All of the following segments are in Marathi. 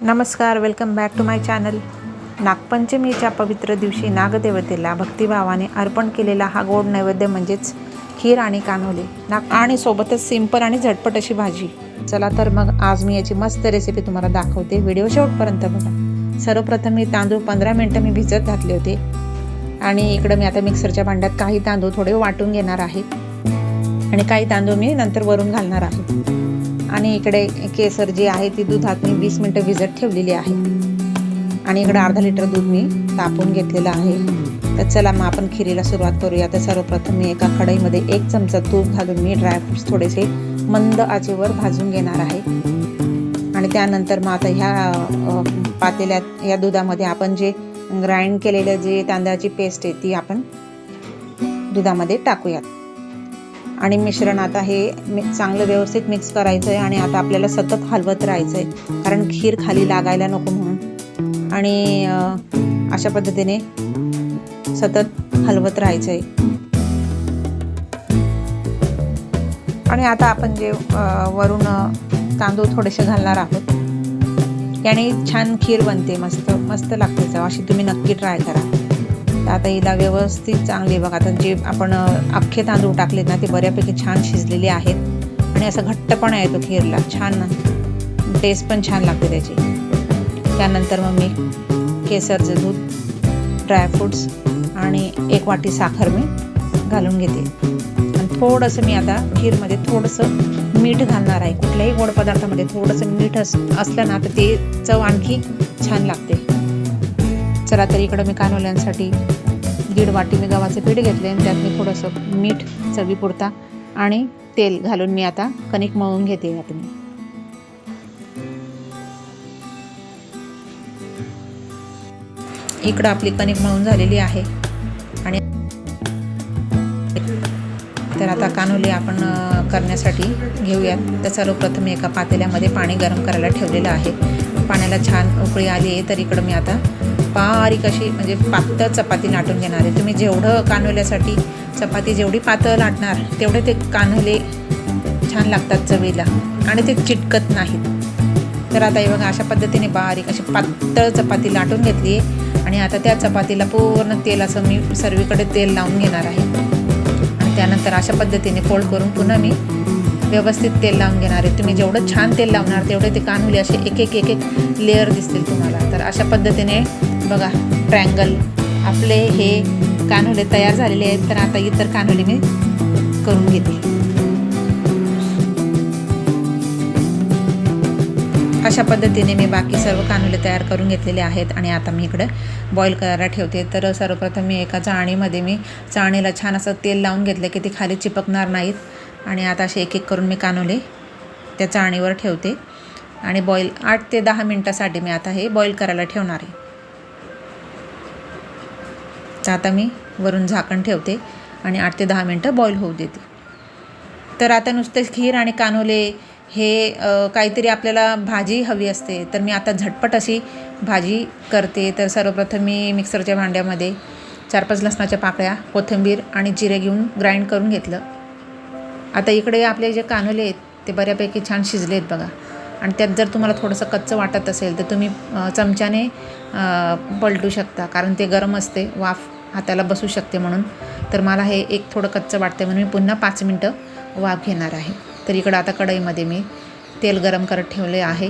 नमस्कार, welcome back to my channel. नागपंचमीच्या पवित्र दिवशी नागदेवतेला भक्तिभावाने अर्पण केलेला हा गोड नैवेद्य म्हणजेच खीर आणि कानोले आणि सोबतच सिंपल आणि झटपट अशी भाजी। चला तर मग आज मी याची मस्त रेसिपी तुम्हाला दाखवते, व्हिडिओ शेवटपर्यंत बघा। सर्वप्रथम मी तांदूळ 15 मिनिटं मी भिजत घातले होते आणि इकडे मी आता मिक्सरच्या भांड्यात काही तांदूळ थोडे वाटून घेणार आहे आणि काही तांदूळ मी नंतर वरून घालणार आहे। आणि इकडे केसर जी आहे ती दुधात मी 20 मिनिटं भिजत ठेवलेली आहे आणि इकडे अर्धा लिटर दूध मी तापवून घेतलेलं आहे। तर चला मग आपण खिरीला सुरुवात करूया। तर सर्वप्रथम मी एका कढईमध्ये 1 चमचा तूप घालून मी ड्रायफ्रुट्स थोडेसे मंद आचेवर भाजून घेणार आहे आणि त्यानंतर मग आता ह्या पातेल्यात या दुधामध्ये आपण जे ग्राइंड केलेलं जे तांदळाची पेस्ट आहे ती आपण दुधामध्ये टाकूयात आणि मिश्रण आता हे चांगलं व्यवस्थित मिक्स करायचं आहे आणि आता आपल्याला सतत हलवत राहायचं आहे कारण खीर खाली लागायला नको म्हणून। आणि अशा पद्धतीने सतत हलवत राहायचं आहे। आणि आता आपण जे वरून तांदूळ थोडेसे घालणार आहोत याने छान खीर बनते, मस्त मस्त लागते चव। अशी तुम्ही नक्की ट्राय करा। आता हिला व्यवस्थित चांगले बघा, आता जे आपण अख्खे तांदूळ टाकलेत ना ते बऱ्यापैकी छान शिजलेले आहेत आणि असं घट्टपणा येतो खीरला, छान टेस्ट पण छान लागते त्याची। त्यानंतर मग मी केसरचं दूध, ड्रायफ्रुट्स आणि 1 वाटी साखर मी घालून घेते आणि थोडंसं मी आता खीरमध्ये थोडंसं मीठ घालणार आहे। कुठल्याही गोड पदार्थामध्ये थोडंसं मीठ असलं ना तर ते चव आणखी छान लागते। चला तर इकडं मी कानोल्यांसाठी 1.5 वाटी मी गव्हाचं पीठ घेतले आणि त्यात मी थोडंसं मीठ चवीपुरता आणि तेल घालून मी आता कणिक मळून घेते। आता मी इकडं आपली कणिक मळून झालेली आहे आणि तर आता कानोले आपण करण्यासाठी घेऊयात। तर सर्वप्रथम एका पातेल्यामध्ये पाणी गरम करायला ठेवलेलं आहे। पाण्याला छान उकळी आली आहे तर इकडं मी आता बारीक अशी म्हणजे पातळ चपाती लाटून घेणार आहे। तुम्ही जेवढं कानोल्यासाठी चपाती जेवढी पातळ लाटणार तेवढे ते कानोले छान लागतात चवीला आणि ते चिटकत नाहीत। तर आता हे बघा, अशा पद्धतीने बारीक अशी पातळ चपाती लाटून घेतली आहे आणि आता त्या चपातीला पूर्ण तेल असं मी सर्वीकडे तेल लावून घेणार आहे आणि त्यानंतर अशा पद्धतीने फोल्ड करून पुन्हा मी व्यवस्थित तेल लावून घेणार आहे। तुम्ही जेवढं छान तेल लावणार तेवढे ते कानोले असे एक एक लेअर दिसतील तुम्हाला। तर अशा पद्धतीने बघा ट्रायंगल आपले हे कानोले तयार झालेले आहेत। तर आता इतर कानोले मी करून घेते। अशा पद्धतीने मी बाकी सर्व कानोले तयार करून घेतलेले आहेत आणि आता मी इकडे बॉईल करायला ठेवते। तर सर्वप्रथम मी एका चाळणीला छान असं तेल लावून घेतलं की ते खाली चिपकणार नाहीत आणि आता असे एक करून मी कानोले त्या चाळणीवर ठेवते आणि 8 ते 10 मिनिटासाठी मी आता हे बॉईल करायला ठेवणार आहे। तर आता मी वरून झाकण ठेवते आणि 8 ते 10 मिनिटं बॉईल होऊ देते। तर आता नुसते खीर आणि कानोले हे काहीतरी आपल्याला भाजी हवी असते, तर मी आता झटपट अशी भाजी करते। तर सर्वप्रथम मी मिक्सरच्या भांड्यामध्ये 4-5 लसणाच्या पाकळ्या, कोथिंबीर आणि जिरे घेऊन ग्राइंड करून घेतलं। आता इकडे आपले जे कानोले आहेत ते बऱ्यापैकी छान शिजले आहेत बघा आणि त्यात जर तुम्हाला थोडंसं कच्चं वाटत असेल तर तुम्ही चमच्याने पलटू शकता कारण ते गरम असते, वाफ हाताला बसू शकते म्हणून। तर मला हे एक थोडं कच्चं वाटते म्हणून मी पुन्हा 5 मिनिटं वाफ घेणार आहे। तर इकडं आता कढईमध्ये मी तेल गरम करत ठेवले आहे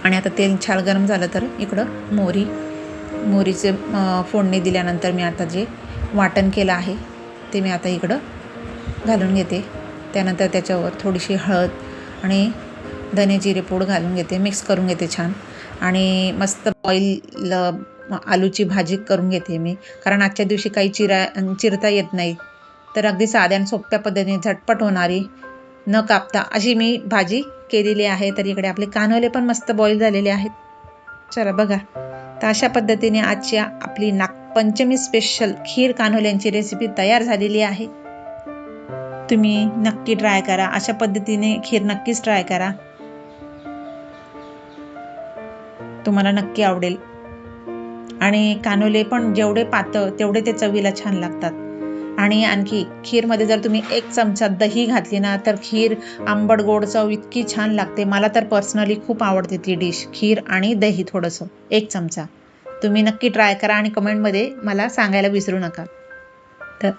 आणि आता तेल छान गरम झालं तर इकडं मोहरीचे फोडणी दिल्यानंतर मी आता जे वाटण केलं आहे ते मी आता इकडं घालून घेते। त्यानंतर त्याच्यावर थोडीशी हळद आणि धने जिरे पूड घालून घेते, मिक्स करून घेते छान आणि मस्त बॉईल आलूची भाजी करून घेते मी कारण आजच्या दिवशी काही चिरता येत नाही। तर अगदी साध्या आणि सोप्या पद्धतीने झटपट होणारी न कापता अशी मी भाजी केलेली आहे। तर इकडे आपले कानोले पण मस्त बॉईल झालेले आहेत। चला बघा, तर अशा पद्धतीने आजची आपली नागपंचमी स्पेशल खीर कानोल्यांची रेसिपी तयार झालेली आहे। तुम्ही नक्की ट्राय करा, अशा पद्धतीने खीर नक्कीच ट्राय करा, तुम्हाला नक्की आवडेल। आणि कानोले पण जेवढे पातळ तेवढे ते चवीला छान लागतात आणि आणखी खीरमध्ये जर तुम्ही 1 चमचा दही घातली ना तर खीर आंबट गोड चव इतकी छान लागते. मला तर पर्सनली खूप आवडते ती डिश, खीर आणि दही थोडंसं 1 चमचा. तुम्ही नक्की ट्राय करा आणि कमेंटमध्ये मला सांगायला विसरू नका. तर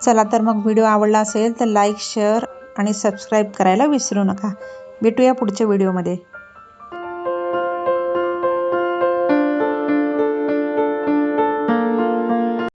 चला तर मग व्हिडिओ आवडला असेल तर लाईक, शेअर आणि सबस्क्राईब करायला विसरू नका. भेटूया पुढच्या व्हिडिओमध्ये.